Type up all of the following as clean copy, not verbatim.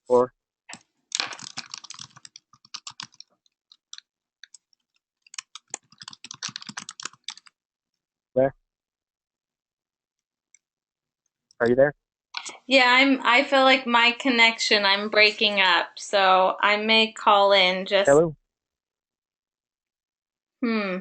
Or there? Are you there? Yeah, I feel like my connection, I'm breaking up, so I may call in just Hello? hmm.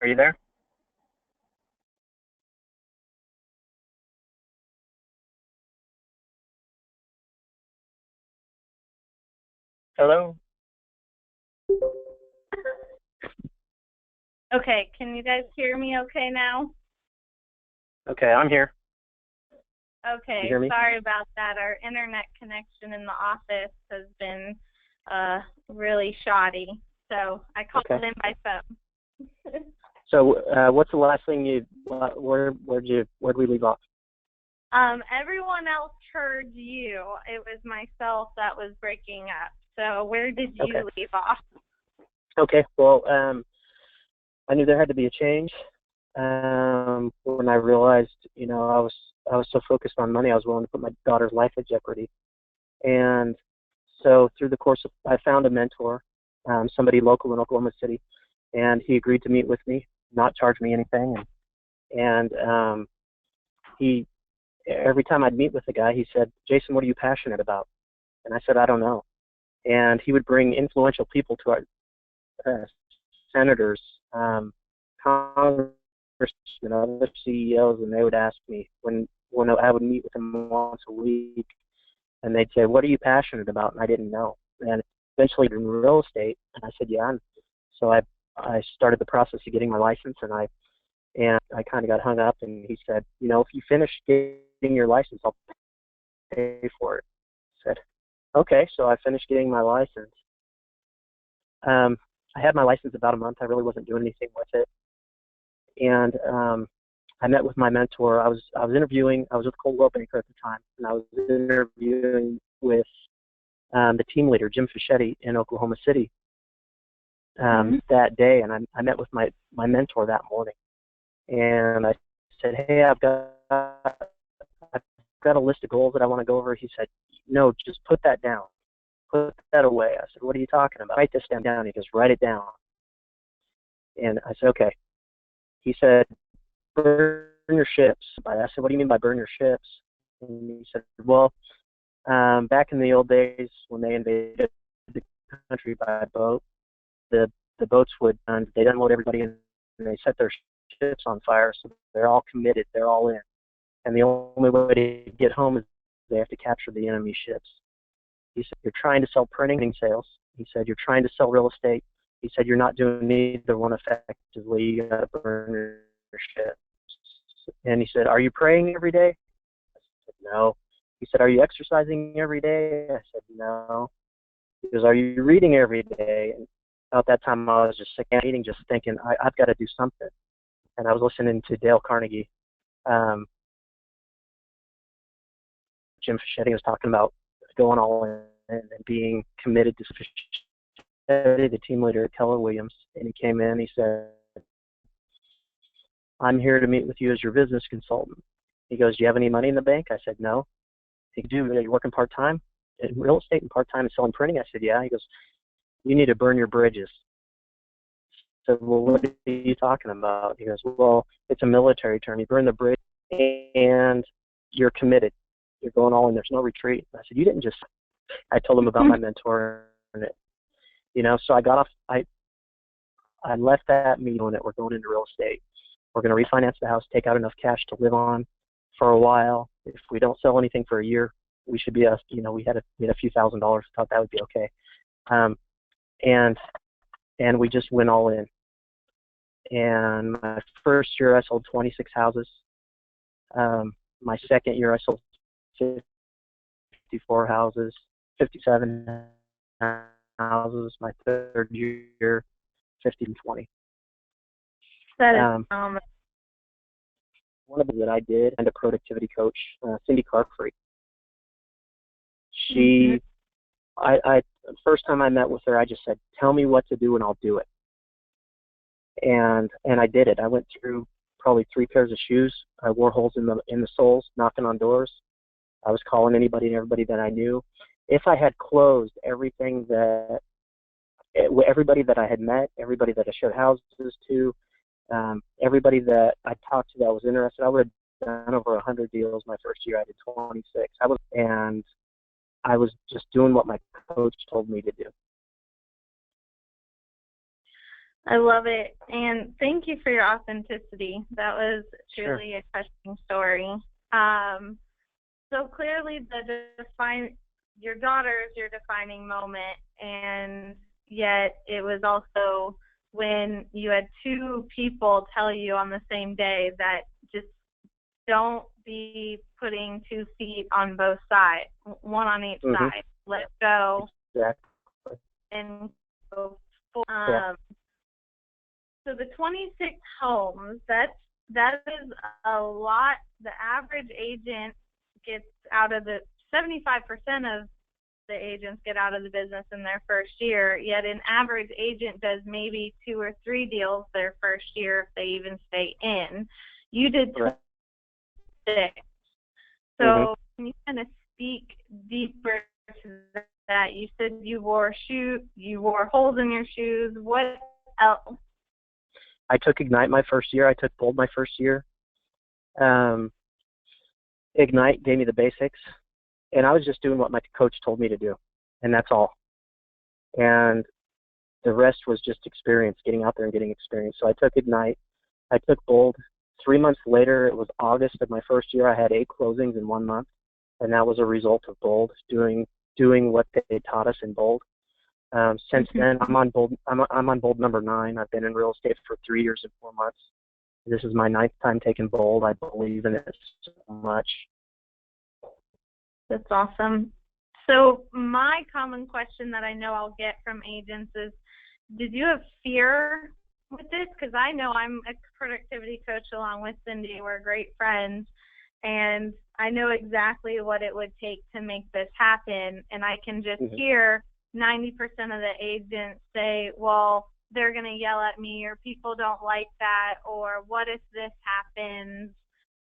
Are you there? Hello? Okay, can you guys hear me okay now? Okay, I'm here. You Okay, hear me? sorry about that. Our internet connection in the office has been really shoddy, so I called Okay. in by phone. So, what's the last thing where'd we leave off? Everyone else heard you. It was myself that was breaking up. So where did Okay. you leave off? Okay. Well, I knew there had to be a change. When I realized, I was so focused on money, I was willing to put my daughter's life at jeopardy. And so through the course of, I found a mentor, somebody local in Oklahoma City, and he agreed to meet with me, not charge me anything. And he, every time I'd meet with the guy, he said, "Jason, what are you passionate about?" And I said, "I don't know." And he would bring influential people to our uh, senators, congressmen, other CEOs, and they would ask me when I would meet with them once a week, and they'd say, "What are you passionate about?" And I didn't know. And eventually, in real estate, and I said, "Yeah." And so I started the process of getting my license, and I kind of got hung up. And he said, "If you finish getting your license, I'll pay for it." I said, "Okay." So I finished getting my license. I had my license about a month. I really wasn't doing anything with it, and I met with my mentor. I was interviewing. I was with Coldwell Banker at the time, and I was interviewing with the team leader, Jim Fischetti, in Oklahoma City that day. And I met with my mentor that morning, and I said, "Hey, I've got a list of goals that I want to go over." He said, "No, just put that down. Put that away." I said, "What are you talking about?" "Write this down." He goes, "Write it down." And I said, "Okay." He said, "Burn your ships." I said, "What do you mean by burn your ships?" And he said, "Well, back in the old days when they invaded the country by boat, the boats they'd unload everybody and they set their ships on fire, so they're all committed, they're all in. And the only way to get home is they have to capture the enemy ships." He said, "You're trying to sell printing sales." He said, "You're trying to sell real estate." He said, "You're not doing either one effectively. You got to burn your ships." And he said, "Are you praying every day?" I said, "No." He said, "Are you exercising every day?" I said, "No." He goes, "Are you reading every day?" And at that time, I was just sick of eating, just thinking, I've got to do something. And I was listening to Dale Carnegie. Um, Jim Fischetti was talking about going all in and being committed to the team leader at Keller Williams. And he came in, he said, "I'm here to meet with you as your business consultant." He goes, "Do you have any money in the bank?" I said, "No." He goes, "Are you working part-time in real estate and part-time in selling printing?" I said, "Yeah." He goes, "You need to burn your bridges." I said, "Well, what are you talking about?" He goes, "Well, it's a military term. You burn the bridge and you're committed. You're going all in. There's no retreat." I said, "You didn't just," I told him about my mentor and so I got off, I left that meeting that we're going into real estate. We're going to refinance the house, take out enough cash to live on for a while. If we don't sell anything for a year, we should be we had a few $1,000s. Thought that would be okay. um, and we just went all in. And my first year I sold 26 houses. My second year I sold 54 houses, 57 houses. My third year, 50 and 20. That is one of the that I did, and a productivity coach, Cindy Clark-Free. She, I first time I met with her, I just said, "Tell me what to do, and I'll do it." And I did it. I went through probably 3 pairs of shoes. I wore holes in the soles, knocking on doors. I was calling anybody and everybody that I knew. If I had closed everybody that I had met, everybody that I showed houses to, everybody that I talked to that was interested, I would have done over 100 deals my first year. I did 26. I was just doing what my coach told me to do. I love it, and thank you for your authenticity. That was truly a touching story. So clearly, your daughter is your defining moment, and yet it was also when you had 2 people tell you on the same day that just don't be putting 2 feet on both sides, one on each side. Let go and go forward. So the 26 homes, that is a lot. The average agent gets out of 75% of the agents get out of the business in their first year, yet an average agent does maybe 2 or 3 deals their first year if they even stay in. You did 6. So can you kind of speak deeper to that? You said you wore holes in your shoes. What else? I took Ignite my first year. I took Bold my first year. Ignite gave me the basics, and I was just doing what my coach told me to do, and that's all. And the rest was just experience, getting out there and getting experience. So I took Ignite. I took Bold. 3 months later, it was August of my first year, I had 8 closings in 1 month, and that was a result of Bold, doing what they taught us in Bold. Since then, I'm on Bold. I'm on Bold number 9. I've been in real estate for 3 years and 4 months. This is my 9th time taking Bold. I believe in it so much. That's awesome. So my common question that I know I'll get from agents is, did you have fear with this? Because I know I'm a productivity coach along with Cindy. We're great friends, and I know exactly what it would take to make this happen, and I can just hear 90% of the agents say, well, they're going to yell at me, or people don't like that, or what if this happens?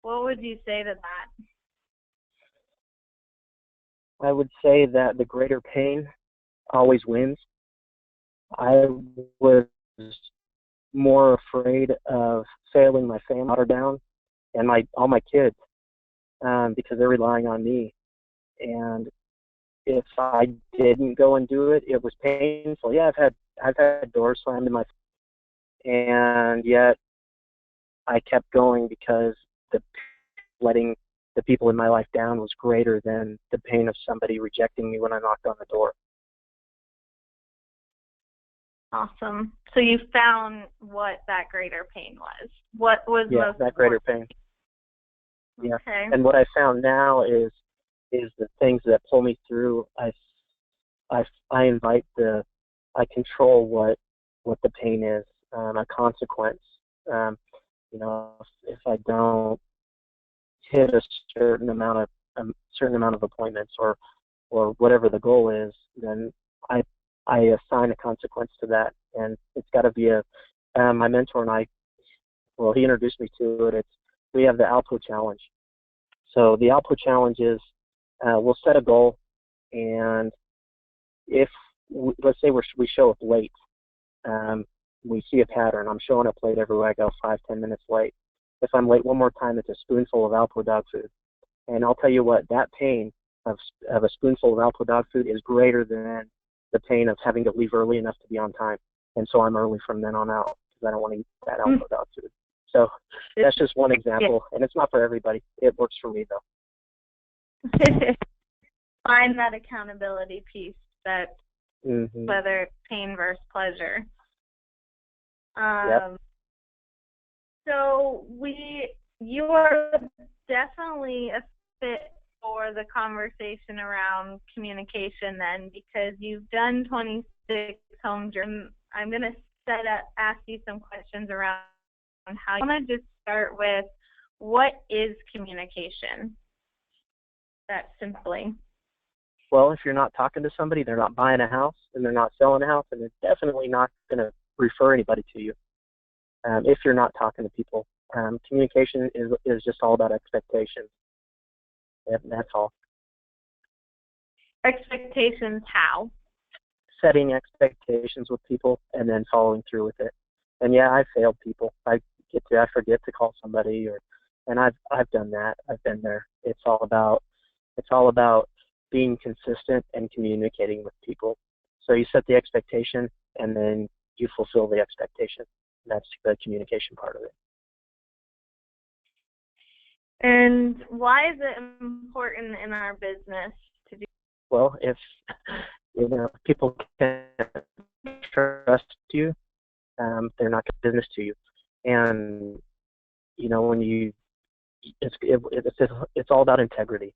What would you say to that? I would say that the greater pain always wins. I was more afraid of failing my family down and all my kids because they're relying on me. And if I didn't go and do it, it was painful. Yeah, I've had doors slammed in my face, and yet I kept going because letting the people in my life down was greater than the pain of somebody rejecting me when I knocked on the door. Awesome. So you found what that greater pain was. What was most that greater pain. Yeah. Okay. And what I found now is the things that pull me through. I control what the pain is, a consequence. If I don't hit a certain amount of appointments or whatever the goal is, then I assign a consequence to that, and it's got to be my mentor and I. Well, he introduced me to it. We have the Alpo Challenge. So the Alpo Challenge is we'll set a goal, and if let's say we show up late, we see a pattern. I'm showing up late everywhere I go, 5-10 minutes late. If I'm late one more time, it's a spoonful of Alpo dog food. And I'll tell you what, that pain of a spoonful of Alpo dog food is greater than the pain of having to leave early enough to be on time. And so I'm early from then on out because I don't want to eat that Alpo dog food. So that's just one example, and it's not for everybody. It works for me, though. Find that accountability piece that whether it's pain versus pleasure. Yep. So you are definitely a fit for the conversation around communication then, because you've done 26 home journeys. I'm going to ask you some questions around how you want to just start with, what is communication? That simply. Well, if you're not talking to somebody, they're not buying a house, and they're not selling a house, and they're definitely not going to refer anybody to you. If you're not talking to people, communication is just all about expectations. That's all. Expectations how? Setting expectations with people and then following through with it. And yeah, I failed people. I forget to call somebody, and I've done that. I've been there. It's all about being consistent and communicating with people. So you set the expectation and then you fulfill the expectation. That's the communication part of it. And why is it important in our business to do? Well, if people can trust you, they're not going to business to you. And when it's all about integrity.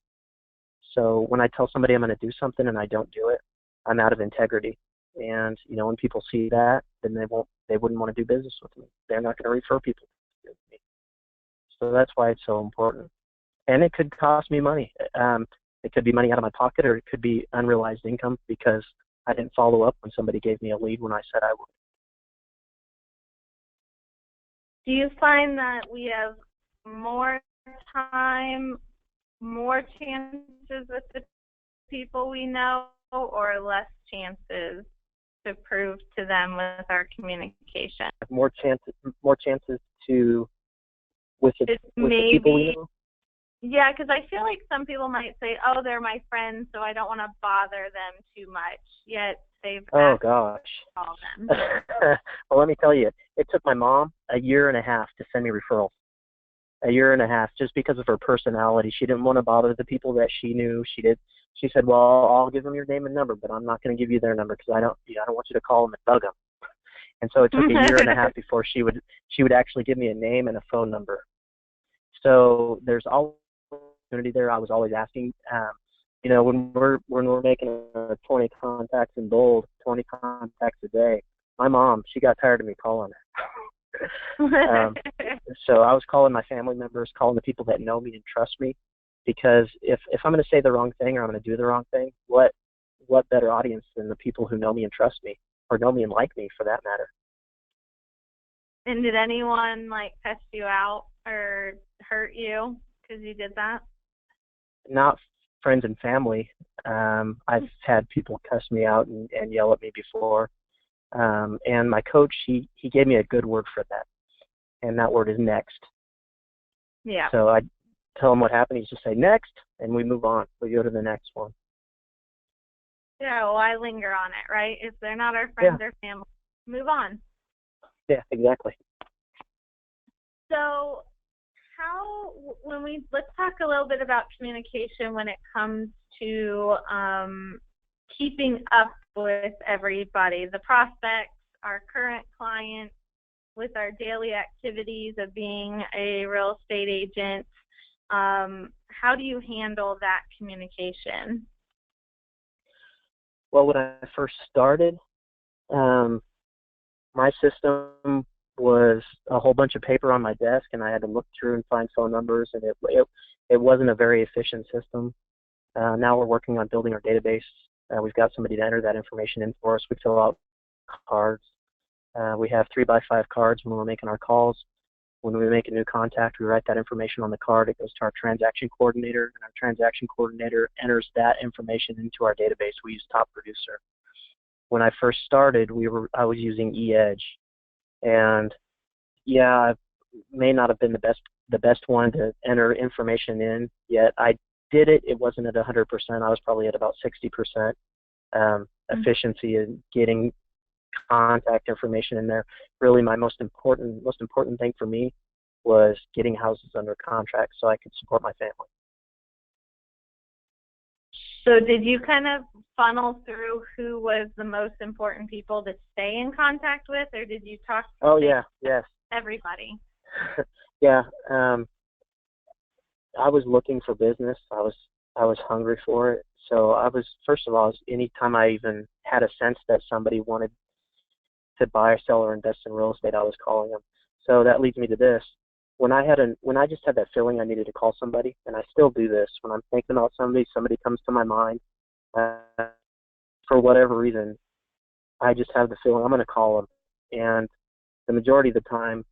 So when I tell somebody I'm going to do something and I don't do it, I'm out of integrity. And when people see that, then they wouldn't want to do business with me. They're not going to refer people to me. So that's why it's so important. And it could cost me money. It could be money out of my pocket, or it could be unrealized income because I didn't follow up when somebody gave me a lead when I said I would. Do you find that we have more time, more chances with the people we know, or less chances to prove to them with our communication? More chances to with the people we know. Yeah, because I feel like some people might say, "Oh, they're my friends, so I don't want to bother them too much." Yet they've oh gosh. Call them. Well, let me tell you, it took my mom a year and a half to send me referrals. A year and a half, just because of her personality. She didn't want to bother the people that she knew. She said, "Well, I'll give them your name and number, but I'm not going to give you their number because I don't want you to call them and bug them." And so it took a year and a half before she would actually give me a name and a phone number. So there's always opportunity there. I was always asking, when we're making 20 contacts in bold, 20 contacts a day, my mom, she got tired of me calling her. So I was calling my family members, calling the people that know me and trust me, because if I'm going to say the wrong thing or I'm going to do the wrong thing, what better audience than the people who know me and trust me, or know me and like me for that matter. And did anyone test you out or hurt you because you did that? Not friends and family. I've had people cuss me out and yell at me before. And my coach, he gave me a good word for that. And that word is next. Yeah. So I tell him what happened. He's just say next, and we move on. We go to the next one. Yeah, well, I linger on it, right? If they're not our friends or family, move on. Yeah, exactly. So let's talk a little bit about communication when it comes to keeping up with everybody, the prospects, our current clients, with our daily activities of being a real estate agent. How do you handle that communication? Well, when I first started, my system was a whole bunch of paper on my desk, and I had to look through and find phone numbers, and it wasn't a very efficient system. Now we're working on building our database. We've got somebody to enter that information in for us. We fill out cards. We have 3x5 cards when we're making our calls. When we make a new contact, we write that information on the card. It goes to our transaction coordinator, and our transaction coordinator enters that information into our database. We use Top Producer. When I first started, I was using eEdge. And yeah, I may not have been the best one to enter information in, yet I did it. It wasn't at 100%. I was probably at about 60% efficiency in getting contact information in there. Really, my most important thing for me was getting houses under contract so I could support my family. So did you kind of funnel through who was the most important people to stay in contact with, or did you talk to Yes. everybody? Yeah. I was looking for business. I was hungry for it. So first of all, anytime I even had a sense that somebody wanted to buy or sell or invest in real estate, I was calling them. So that leads me to this. When I just had that feeling I needed to call somebody, and I still do this, when I'm thinking about somebody comes to my mind, for whatever reason, I just have the feeling I'm going to call them. And the majority of the time,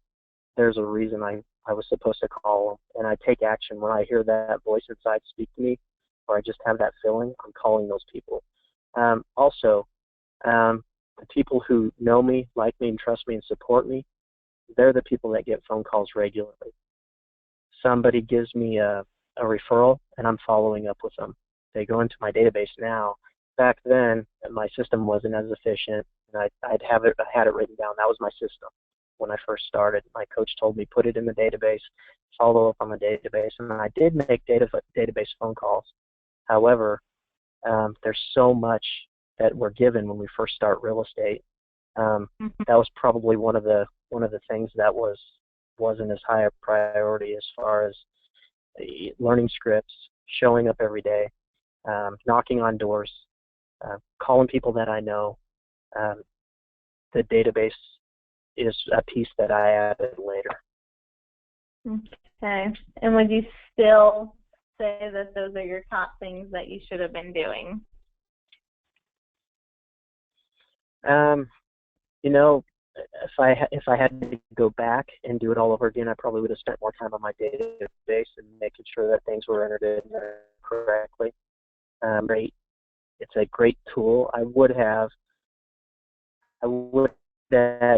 there's a reason I was supposed to call them, and I take action when I hear that voice inside speak to me, or I just have that feeling. I'm calling those people. Also, the people who know me, like me, and trust me and support me, they're the people that get phone calls regularly. Somebody gives me a referral, and I'm following up with them. They go into my database now. Back then, my system wasn't as efficient, and I had it written down. That was my system when I first started. My coach told me, put it in the database, follow up on the database, and I did make database phone calls. However, there's so much that we're given when we first start real estate. That was probably one of the things that wasn't as high a priority as far as learning scripts, showing up every day, knocking on doors, calling people that I know. The database is a piece that I added later. Okay. And would you still say that those are your top things that you should have been doing? If I had to go back and do it all over again, I probably would have spent more time on my database and making sure that things were entered in there correctly. It's a great tool. I would have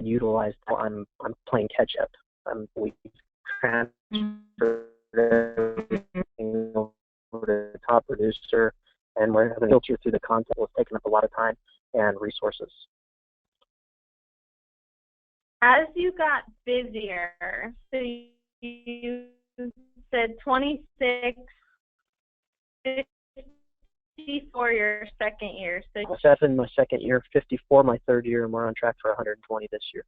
utilized. I'm playing catch up. We transferred everything over to the top producer, and we're having to filter through the content. Was taking up a lot of time and resources. As you got busier, so you said 26, 54 your second year. So 7 my second year, 54 my third year, and we're on track for 120 this year.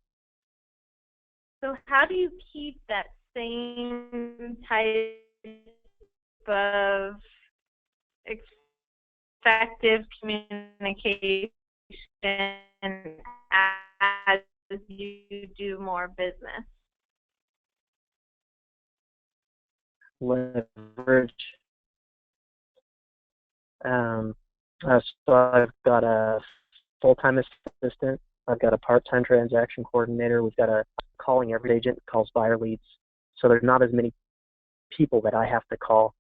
So how do you keep that same type of effective communication as you do more business? Leverage. So I've got a full-time assistant. I've got a part-time transaction coordinator. We've got a calling every agent calls buyer leads. So there's not as many people that I have to call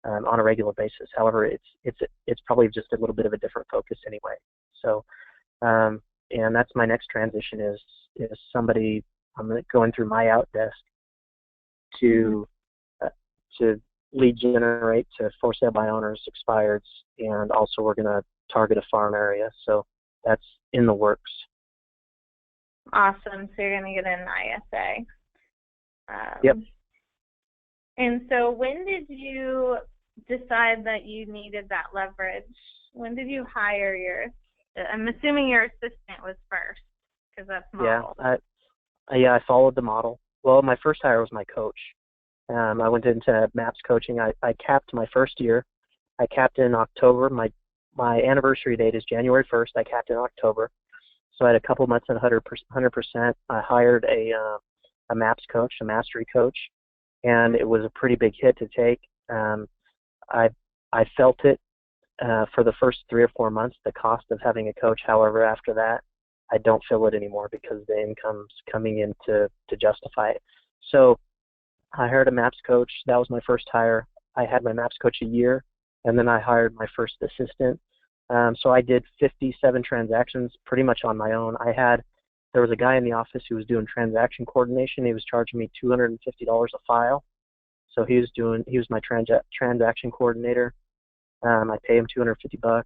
on a regular basis. However, it's probably just a little bit of a different focus anyway. So, and that's my next transition is somebody. I'm going through my out desk to lead generate to for sale by owners, expireds, and also we're going to target a farm area. So that's in the works. Awesome. So you're going to get an ISA. Yep. And so when did you decide that you needed that leverage? When did you hire I'm assuming your assistant was first, because that's model. Yeah, I followed the model. Well, my first hire was my coach. I went into MAPS coaching. I capped my first year. I capped in October. My anniversary date is January 1st. I capped in October. So I had a couple months at 100%. I hired a MAPS coach, a mastery coach, and it was a pretty big hit to take. I felt it for the first 3 or 4 months, the cost of having a coach. However, after that, I don't feel it anymore because the income's coming in to justify it. So I hired a MAPS coach. That was my first hire. I had my MAPS coach a year, and then I hired my first assistant. So I did 57 transactions pretty much on my own. There was a guy in the office who was doing transaction coordination. He was charging me $250 a file. So he was my transaction coordinator. I pay him $250.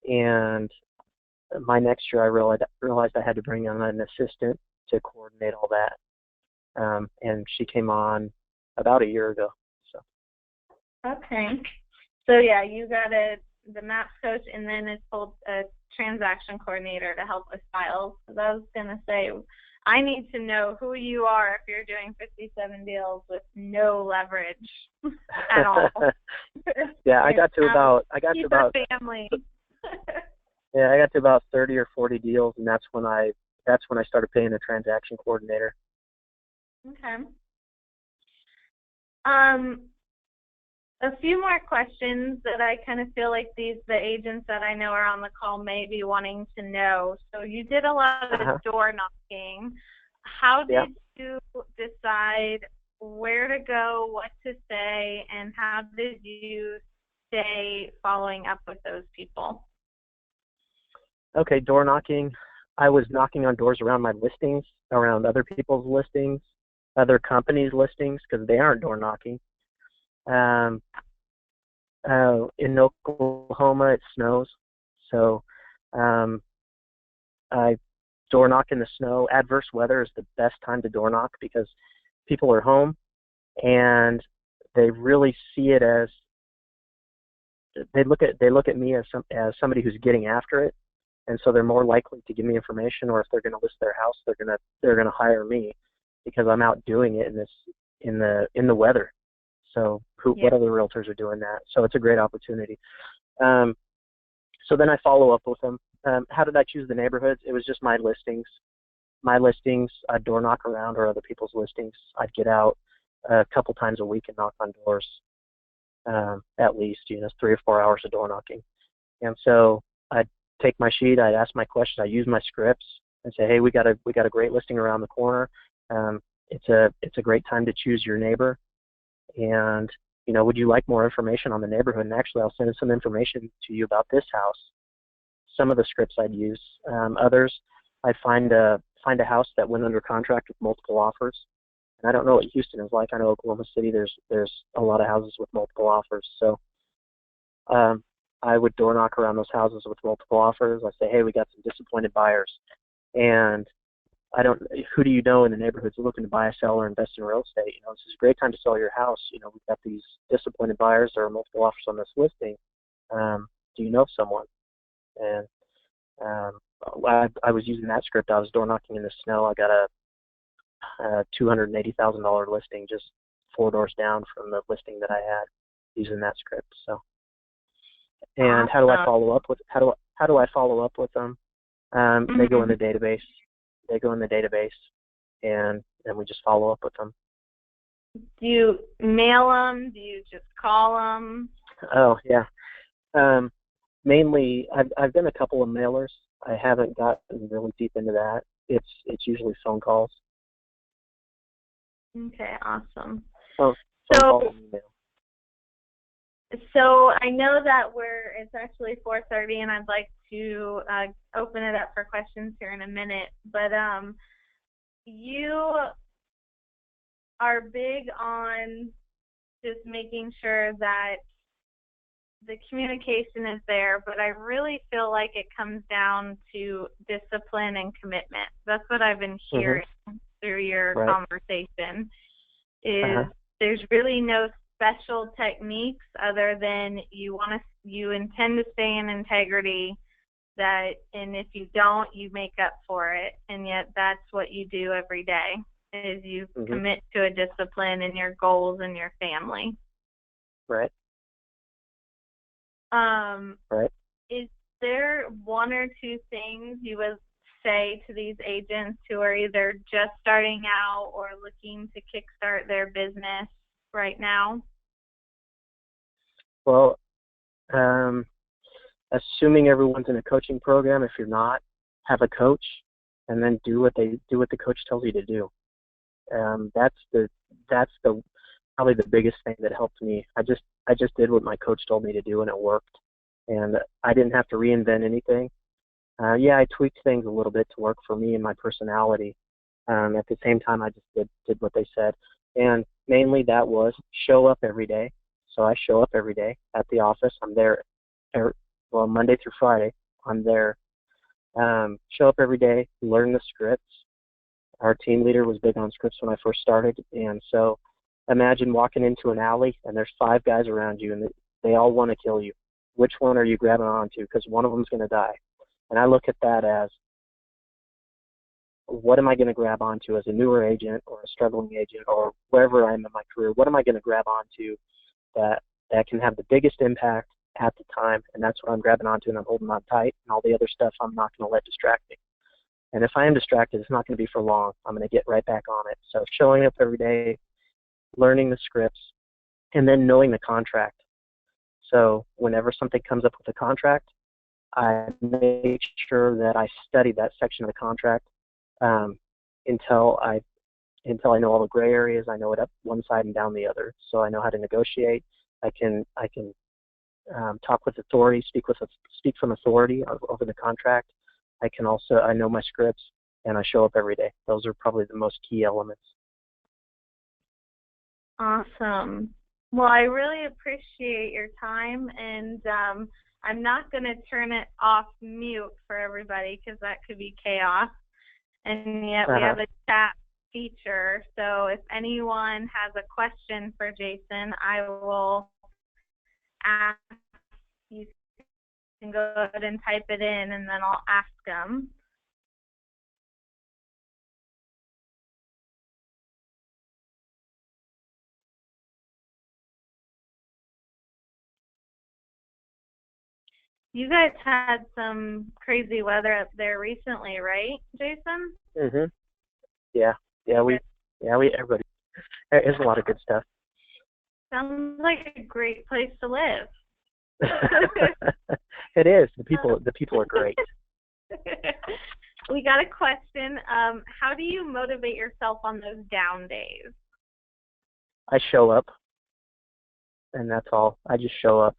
And my next year I realized I had to bring on an assistant to coordinate all that. And she came on about a year ago. So. Okay. So yeah, you got the maps coach, and then it's called a transaction coordinator to help with files. Because I was gonna say, I need to know who you are if you're doing 57 deals with no leverage at all. Yeah, I got to about family. yeah, I got to about 30 or 40 deals, and that's when I started paying a transaction coordinator. Okay. A few more questions that I kind of feel like the agents that I know are on the call may be wanting to know. So you did a lot of door knocking. How did you decide where to go, what to say, and how did you stay following up with those people? Okay, door knocking. I was knocking on doors around my listings, around other people's listings, other companies' listings, because they aren't door knocking. In Oklahoma, it snows, so I door knock in the snow. Adverse weather is the best time to door knock because people are home and they really see it as they look at me as somebody who's getting after it, and so they're more likely to give me information, or if they're going to list their house, they're gonna hire me because I'm out doing it in the weather. So what other realtors are doing that? So it's a great opportunity. So then I follow up with them. How did I choose the neighborhoods? It was just my listings. I'd door knock around, or other people's listings. I'd get out a couple times a week and knock on doors, at least, 3 or 4 hours of door knocking. And so I'd take my sheet, I'd ask my questions, I use my scripts and say, hey, we got a great listing around the corner. It's a great time to choose your neighbor. And, would you like more information on the neighborhood? And actually, I'll send some information to you about this house. Some of the scripts I'd use. Others, I'd find a house that went under contract with multiple offers. And I don't know what Houston is like. I know Oklahoma City, there's a lot of houses with multiple offers. So I would door knock around those houses with multiple offers. I say, hey, we got some disappointed buyers. And who do you know in the neighborhoods looking to buy, sell, or invest in real estate? This is a great time to sell your house. We've got these disappointed buyers. There are multiple offers on this listing. Do you know someone? And I was using that script. I was door knocking in the snow. I got a $280,000 listing just 4 doors down from the listing that I had, using that script. So, and how do I follow up with them? They go in the database. And we just follow up with them. Do you mail them? Do you just call them? Oh, yeah. Mainly, I've done a couple of mailers. I haven't gotten really deep into that. It's usually phone calls. Okay, awesome. Phone calls and email. So I know that it's actually 4:30, and I'd like to open it up for questions here in a minute. But you are big on just making sure that the communication is there, but I really feel like it comes down to discipline and commitment. That's what I've been hearing through your conversation. There's really no special techniques other than you intend to stay in integrity, and if you don't, you make up for it, and yet that's what you do every day, is you commit to a discipline and your goals and your family. Right. Is there one or two things you would say to these agents who are either just starting out or looking to kickstart their business right now? Well, assuming everyone's in a coaching program, if you're not, have a coach, and then do what the coach tells you to do. That's probably the biggest thing that helped me. I just did what my coach told me to do, and it worked. And I didn't have to reinvent anything. I tweaked things a little bit to work for me and my personality. At the same time, I just did what they said. And mainly that was show up every day. So I show up every day at the office. I'm there, Monday through Friday. I'm there. Show up every day, learn the scripts. Our team leader was big on scripts when I first started. And so imagine walking into an alley and there's 5 guys around you, and They all want to kill you. Which one are you grabbing onto? Because one of them's going to die. And I look at that as, what am I going to grab onto as a newer agent or a struggling agent or wherever I am in my career? What am I going to grab onto that can have the biggest impact at the time? And that's what I'm grabbing onto, and I'm holding on tight. And all the other stuff I'm not going to let distract me. And if I am distracted, it's not going to be for long. I'm going to get right back on it. So showing up every day, learning the scripts, and then knowing the contract. So whenever something comes up with a contract, I make sure that I study that section of the contract until I know all the gray areas. I know it up one side and down the other, so I know how to negotiate. I can talk with authority, speak from authority over the contract. I know my scripts, and I show up every day. Those are probably the most key elements. Awesome. Well, I really appreciate your time, and I'm not going to turn it off mute for everybody because that could be chaos. And yet we have a chat feature, so if anyone has a question for Jason, I will ask. You can go ahead and type it in, and then I'll ask them. You guys had some crazy weather up there recently, right, Jason? Mhm. Yeah. Everybody. There's a lot of good stuff. Sounds like a great place to live. It is. The people are great. We got a question. How do you motivate yourself on those down days? I show up, and that's all. I just show up.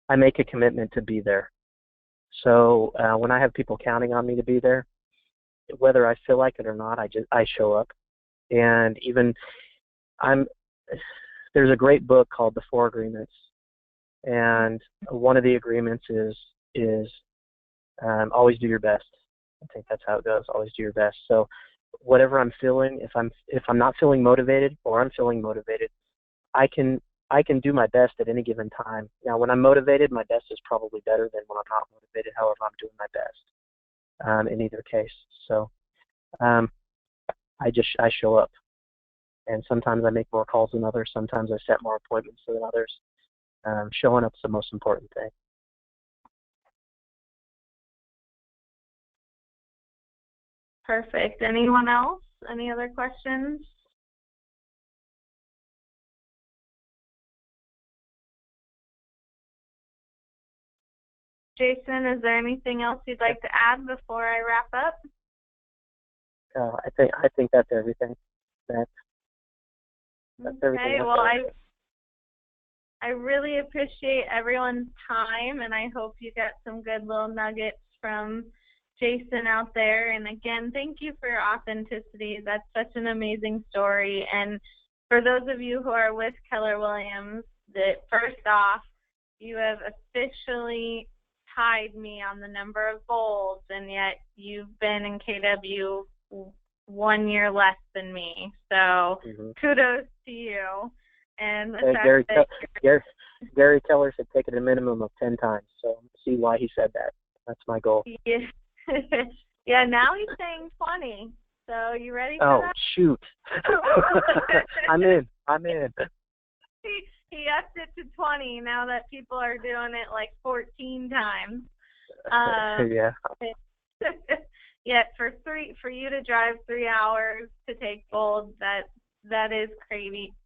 I make a commitment to be there. So when I have people counting on me to be there, whether I feel like it or not, I show up. And even there's a great book called The Four Agreements, and one of the agreements is always do your best. I think that's how it goes. Always do your best. So whatever I'm feeling, if I'm not feeling motivated or I'm feeling motivated, I can do my best at any given time. Now, when I'm motivated, my best is probably better than when I'm not motivated. However, I'm doing my best in either case. So I show up, and sometimes I make more calls than others. Sometimes I set more appointments than others. Showing up's the most important thing. Perfect. Anyone else? Any other questions? Jason, is there anything else you'd like to add before I wrap up? I think that's everything. That's everything. Okay. Well, I really appreciate everyone's time, and I hope you got some good little nuggets from Jason out there. And again, thank you for your authenticity. That's such an amazing story. And for those of you who are with Keller Williams, first off, you have officially tied me on the number of bolds, and yet you've been in KW 1 year less than me. So kudos to you. And Gary Keller said take it a minimum of 10 times. So see why he said that. That's my goal. Yeah. Yeah, now he's saying 20. So you ready for that? Oh, shoot. I'm in. He upped it to 20 now that people are doing it like 14 times. Yeah. Yeah, for you to drive 3 hours to take bolds, that is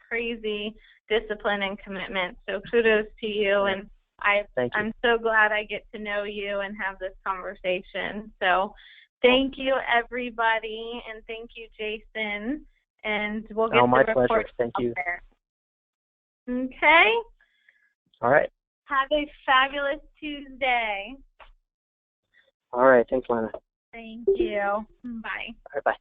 crazy discipline and commitment. So kudos to you, and I'm so glad I get to know you and have this conversation. So thank you, everybody, and thank you, Jason. And we'll get my the report. pleasure. Thank you. There. Okay. All right. Have a fabulous Tuesday. All right. Thanks, Lana. Thank you. Bye. All right, bye.